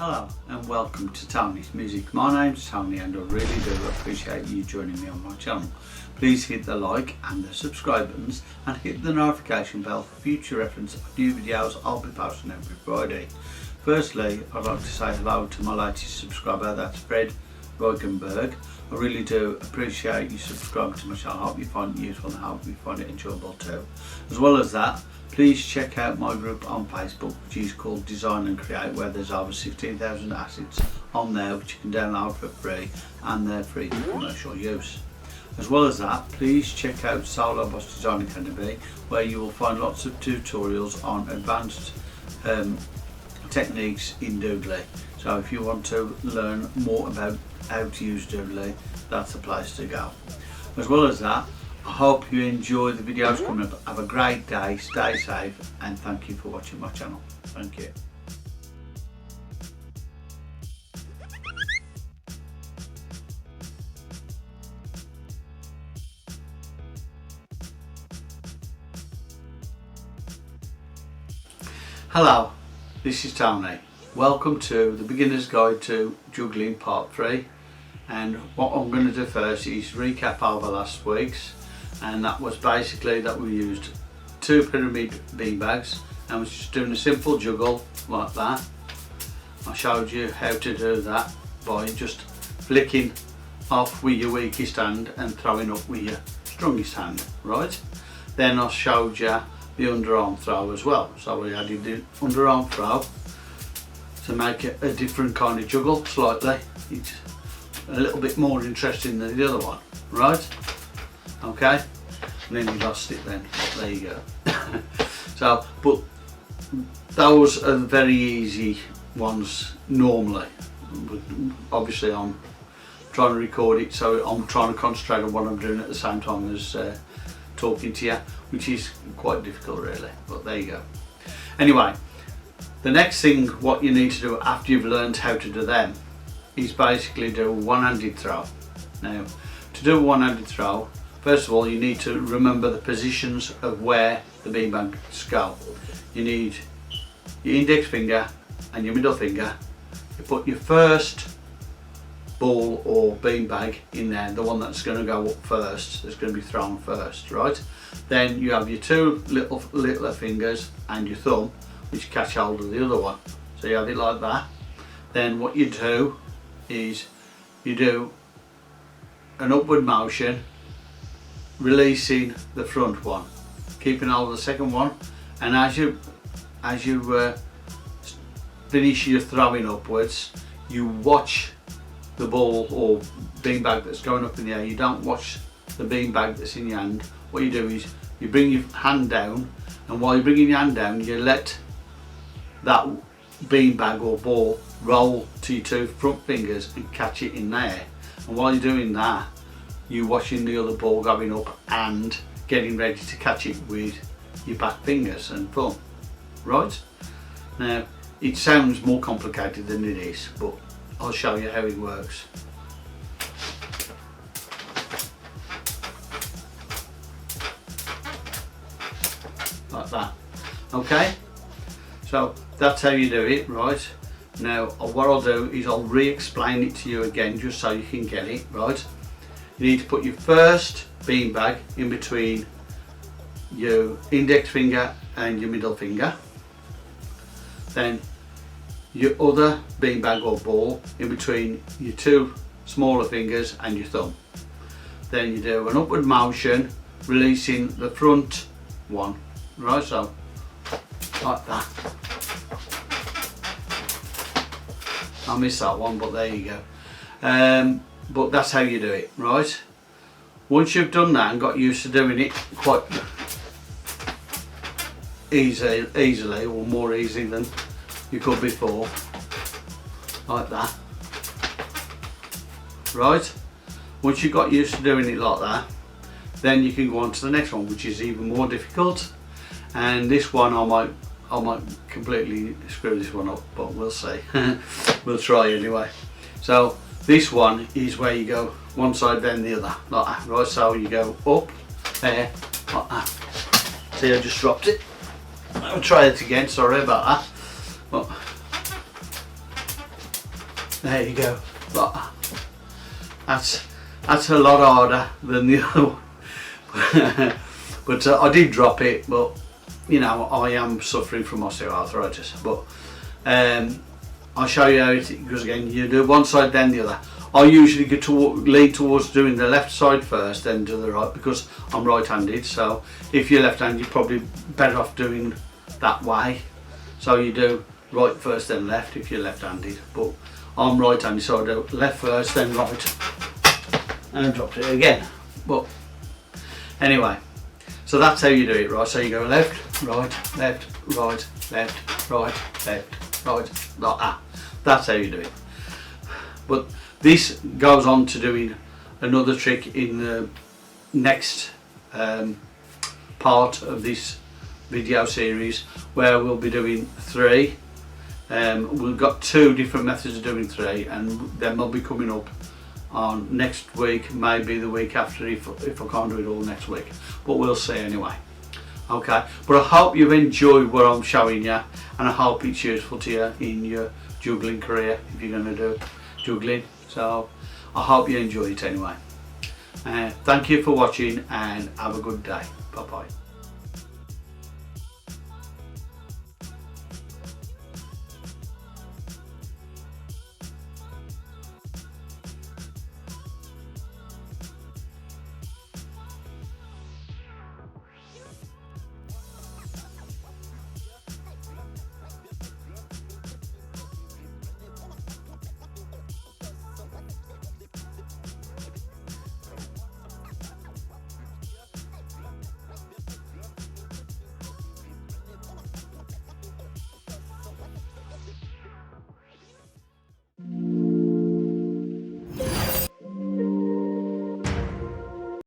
Hello and welcome to Tony's Music. My name's Tony and I really do appreciate you joining me on my channel. Please hit the like and the subscribe buttons and hit the notification bell for future reference of new videos I'll be posting every Friday. Firstly, I'd like to say hello to my latest subscriber, that's Fred Reichenberg. I really do appreciate you subscribing to my channel. I hope you find it useful and I hope you find it enjoyable too. As well as that, please check out my group on Facebook, which is called Design and Create, where there's over 16,000 assets on there which you can download for free and they're free for commercial use. As well as that, please check out Solo Boss Design Academy, where you will find lots of tutorials on advanced techniques in Juggling. So if you want to learn more about how to use Juggling, that's the place to go. As well as that, I hope you enjoy the videos coming up. Have a great day, stay safe, and thank you for watching my channel. Thank you. Hello, this is Tony. Welcome to the Beginner's Guide to Juggling Part 3. And what I'm going to do first is recap over last week's. And that was basically that we used 2 pyramid beanbags and was just doing a simple juggle like that. I showed you how to do that by just flicking off with your weakest hand and throwing up with your strongest hand, right? Then I showed you the underarm throw as well. So we added the underarm throw to make it a different kind of juggle slightly. It's a little bit more interesting than the other one, right? Okay, and then you lost it then, there you go. So, but those are very easy ones normally. Obviously I'm trying to record it, so I'm trying to concentrate on what I'm doing at the same time as talking to you, which is quite difficult really, but there you go. Anyway, the next thing what you need to do after you've learned how to do them is basically do a one-handed throw. Now, to do a one-handed throw, first of all, you need to remember the positions of where the beanbags go. You need your index finger and your middle finger. You put your first ball or beanbag in there, the one that's going to go up first, that's going to be thrown first, right? Then you have your 2 littler fingers and your thumb, which catch hold of the other one. So you have it like that. Then what you do is you do an upward motion, releasing the front one, keeping hold of the second one, and as you finish your throwing upwards, you watch the ball or beanbag that's going up in the air. You don't watch the beanbag that's in your hand. What you do is you bring your hand down, and while you're bringing your hand down, you let that beanbag or ball roll to your 2 front fingers and catch it in there. And while you're doing that, you're watching the other ball going up and getting ready to catch it with your back fingers and thumb, right? Now, it sounds more complicated than it is, but I'll show you how it works. Like that, okay? So that's how you do it, right? Now what I'll do is I'll re-explain it to you again just so you can get it, right? You need to put your first beanbag in between your index finger and your middle finger. Then your other beanbag or ball in between your 2 smaller fingers and your thumb. Then you do an upward motion, releasing the front one, right? So like that. I missed that one, but there you go. But that's how you do it, right? Once you've done that and got used to doing it quite easily or more easy than you could before, like that, right? Once you've got used to doing it like that, then you can go on to the next one, which is even more difficult. And this one I might completely screw this one up, but we'll see. We'll try anyway. So this one is where you go one side then the other, like that, right? So you go up there, like that. See, I just dropped it. I'll try it again, sorry about that. But There you go. But that's a lot harder than the other one. But I did drop it, but you know, I am suffering from osteoarthritis. But I'll show you how it goes again. You do one side then the other. I usually get to lean towards doing the left side first, then do the right, because I'm right-handed. So if you're left-handed, you're probably better off doing that way. So you do right first, then left if you're left-handed. But I'm right-handed, so I do left first, then right, and I dropped it again. But anyway, so that's how you do it, right? So you go left, right, left, right, left, right, left, right, like that. That's how you do it. But this goes on to doing another trick in the next part of this video series, where we'll be doing 3. We've got 2 different methods of doing 3, and then they'll be coming up on next week, maybe the week after, if I can't do it all next week, but we'll see anyway. Okay, but I hope you've enjoyed what I'm showing you, and I hope it's useful to you in your juggling career if you're going to do juggling. So I hope you enjoy it anyway. Thank you for watching, and have a good day. Bye bye.